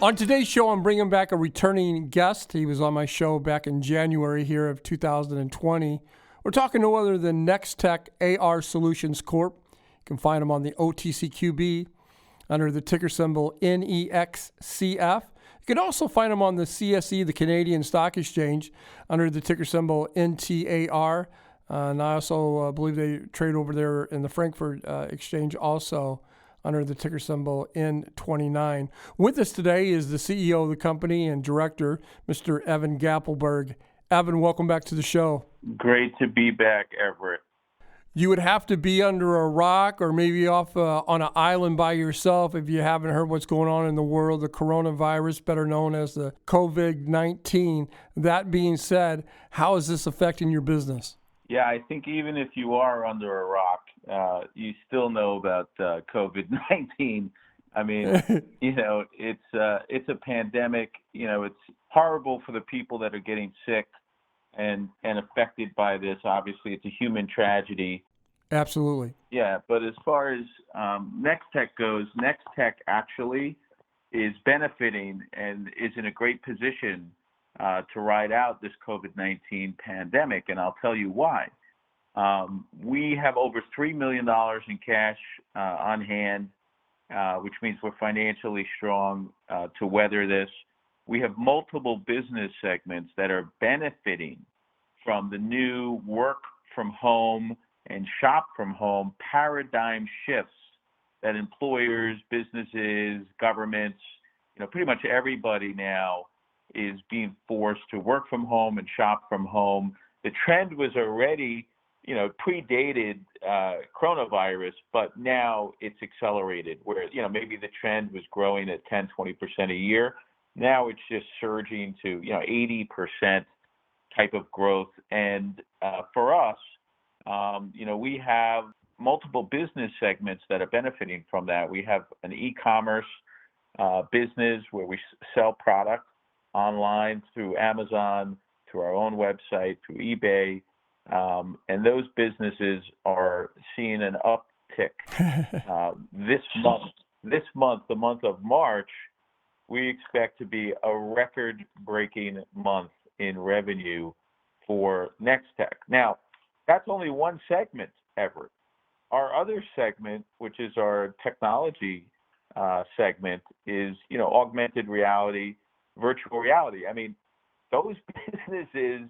On today's show, I'm bringing back a returning guest. He was on my show back in January here of 2020. We're talking no other than NexTech AR Solutions Corp. You can find them on the OTCQB under the ticker symbol NEXCF. You can also find them on the CSE, the Canadian Stock Exchange, under the ticker symbol NTAR. And I also believe they trade over there in the Frankfurt Exchange also under the ticker symbol N29. With us today is the CEO of the company and director, Mr. Evan Gappelberg. Evan, welcome back to the show. Great to be back, Everett. You would have to be under a rock or maybe off on an island by yourself if you haven't heard what's going on in the world, the coronavirus, better known as the COVID-19. That being said, how is this affecting your business? Yeah, I think even if you are under a rock, you still know about COVID-19. I mean, it's a pandemic. It's horrible for the people that are getting sick and affected by this. Obviously, it's a human tragedy. Absolutely. Yeah, but as far as NexTech goes, NexTech actually is benefiting and is in a great position to ride out this COVID-19 pandemic, and I'll tell you why. We have over $3 million in cash on hand, which means we're financially strong to weather this. We have multiple business segments that are benefiting from the new work from home and shop from home paradigm shifts that employers, businesses, governments, pretty much everybody now is being forced to work from home and shop from home. The trend was already, predated coronavirus, but now it's accelerated where, maybe the trend was growing at 10, 20% a year. Now it's just surging to, 80% type of growth. And for us, we have multiple business segments that are benefiting from that. We have an e-commerce business where we sell product online through Amazon, through our own website, through eBay. And those businesses are seeing an uptick. This month, the month of March, we expect to be a record-breaking month in revenue for NexTech. Now, that's only one segment, Everett. Our other segment, which is our technology segment, is, augmented reality, virtual reality. I mean, those businesses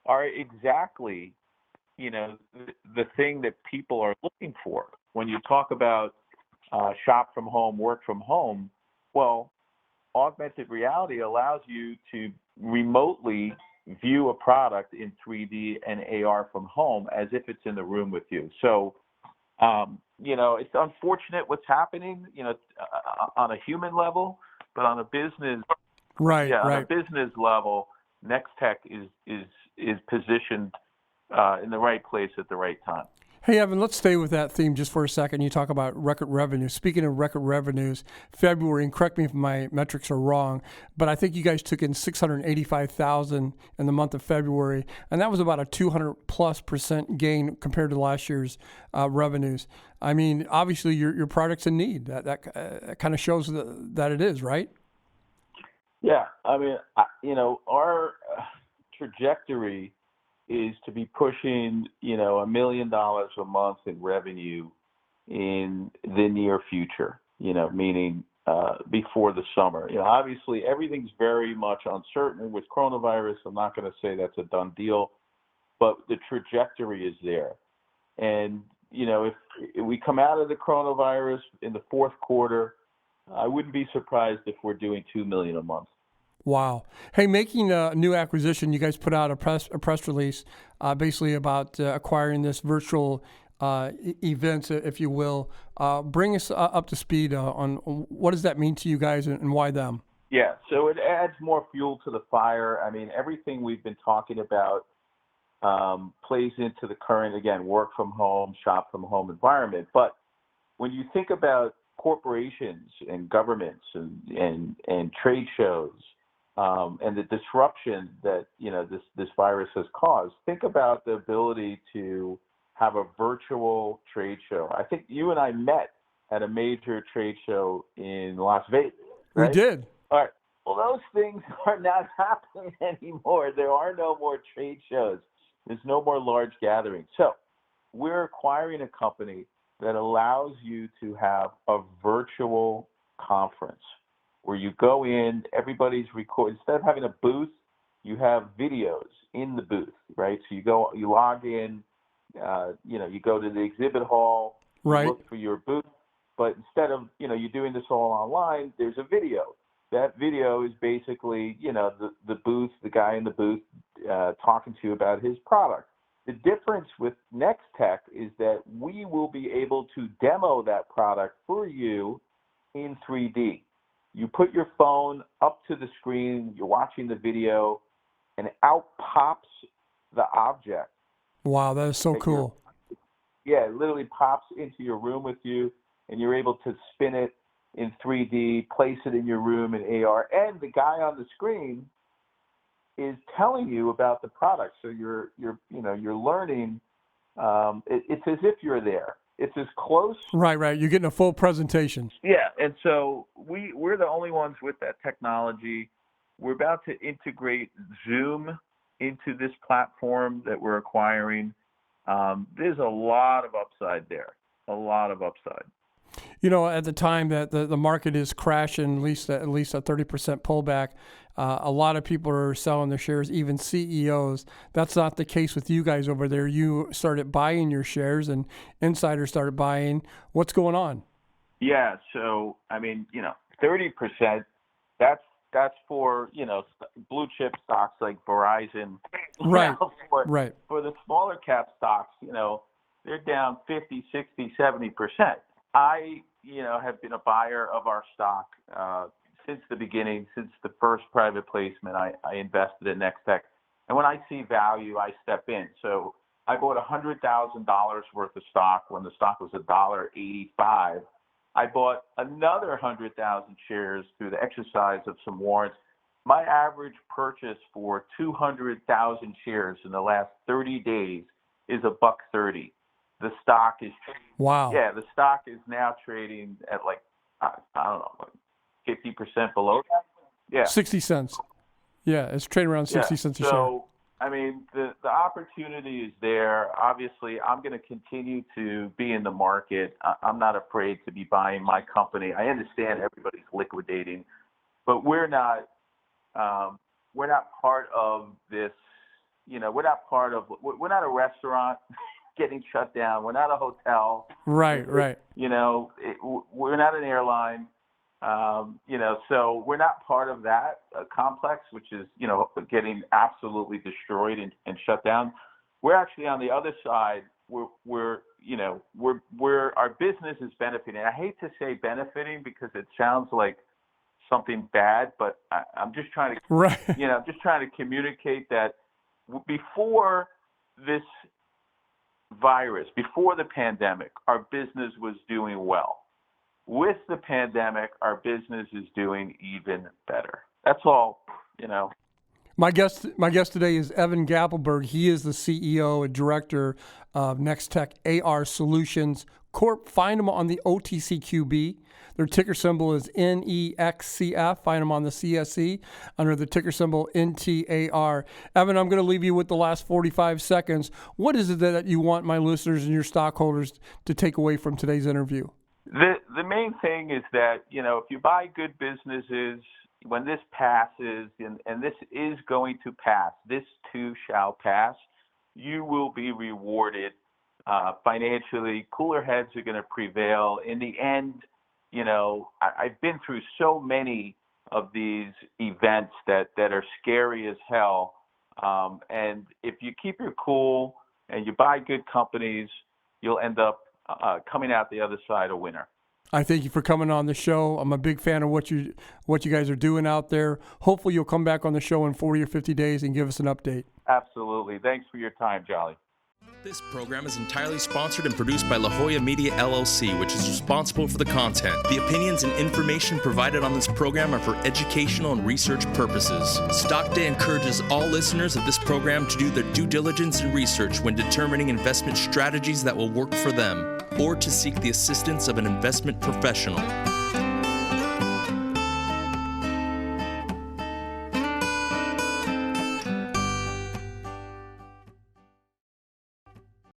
are exactly, the thing that people are looking for. When you talk about shop from home, work from home, well, augmented reality allows you to remotely view a product in 3D and AR from home as if it's in the room with you. So, it's unfortunate what's happening, on a human level, but on a business, on a business level, NexTech is positioned in the right place at the right time. Hey, Evan, let's stay with that theme just for a second. You talk about record revenue. Speaking of record revenues, February, and correct me if my metrics are wrong, but I think you guys took in $685,000 in the month of February, and that was about a 200+% gain compared to last year's revenues. I mean, obviously, your product's in need. That kind of shows that it is, right? Yeah, I mean, our trajectory is to be pushing, $1 million a month in revenue in the near future, meaning before the summer. Obviously everything's very much uncertain with coronavirus. I'm not going to say that's a done deal, but the trajectory is there. And, if we come out of the coronavirus in the fourth quarter, I wouldn't be surprised if we're doing $2 million a month. Wow. Hey, making a new acquisition, you guys put out a press release basically about acquiring this virtual events, if you will. Bring us up to speed on what does that mean to you guys and why them? Yeah, so it adds more fuel to the fire. I mean, everything we've been talking about plays into the current, again, work from home, shop from home environment. But when you think about corporations and governments and trade shows, and the disruption that this virus has caused, think about the ability to have a virtual trade show. I think you and I met at a major trade show in Las Vegas. Right? We did. All right. Well, those things are not happening anymore. There are no more trade shows. There's no more large gatherings. So we're acquiring a company that allows you to have a virtual conference where you go in, everybody's recorded. Instead of having a booth, you have videos in the booth, right? So you log in, you go to the exhibit hall, right. You look for your booth, but instead of, you doing this all online, there's a video. That video is basically, the booth, the guy in the booth talking to you about his product. The difference with NexTech is that we will be able to demo that product for you in 3D. You put your phone up to the screen, you're watching the video, and out pops the object. Wow, that is so cool. Yeah, it literally pops into your room with you, and you're able to spin it in 3D, place it in your room in AR, and the guy on the screen is telling you about the product. So you're learning. It's as if you're there. It's as close. Right. You're getting a full presentation. Yeah, and so we're the only ones with that technology. We're about to integrate Zoom into this platform that we're acquiring. There's a lot of upside there. A lot of upside. At the time that the market is crashing, at least a 30% pullback, a lot of people are selling their shares, even CEOs. That's not the case with you guys over there. You started buying your shares and insiders started buying. What's going on? Yeah, so 30%, that's for, blue chip stocks like Verizon. Right. Right. For the smaller cap stocks, they're down 50, 60, 70%. I, have been a buyer of our stock since the beginning, since the first private placement. I invested in NexTech, and when I see value, I step in. So I bought $100,000 worth of stock when the stock was $1.85. I bought another 100,000 shares through the exercise of some warrants. My average purchase for 200,000 shares in the last 30 days is $1.30. The stock is trading. Wow. Yeah, the stock is now trading at I don't know, 50% below that. Yeah. 60 cents. Yeah, it's trading around 60 cents a share. So, the opportunity is there. Obviously, I'm going to continue to be in the market. I'm not afraid to be buying my company. I understand everybody's liquidating, but we're not part of this. We're not a restaurant getting shut down. We're not a hotel. Right. We're not an airline. So we're not part of that complex, which is, getting absolutely destroyed and shut down. We're actually on the other side. We're our business is benefiting. I hate to say benefiting because it sounds like something bad, but I'm just trying to, right. Just trying to communicate that before this virus, before the pandemic, our business was doing well. With the pandemic, our business is doing even better. That's all, My guest today is Evan Gappelberg. He is the CEO and director of NexTech AR Solutions Corp. Find them on the OTCQB. Their ticker symbol is NEXCF. Find them on the CSE under the ticker symbol NTAR. Evan, I'm going to leave you with the last 45 seconds. What is it that you want my listeners and your stockholders to take away from today's interview? The main thing is that, if you buy good businesses, when this passes, and this is going to pass, this too shall pass, you will be rewarded financially. Cooler heads are going to prevail. In the end, I've been through so many of these events that are scary as hell. And if you keep your cool and you buy good companies, you'll end up coming out the other side a winner. I thank you for coming on the show. I'm a big fan of what you guys are doing out there. Hopefully you'll come back on the show in 40 or 50 days and give us an update. Absolutely. Thanks for your time, Jolly. This program is entirely sponsored and produced by La Jolla Media, LLC, which is responsible for the content. The opinions and information provided on this program are for educational and research purposes. Stock Day encourages all listeners of this program to do their due diligence and research when determining investment strategies that will work for them, or to seek the assistance of an investment professional.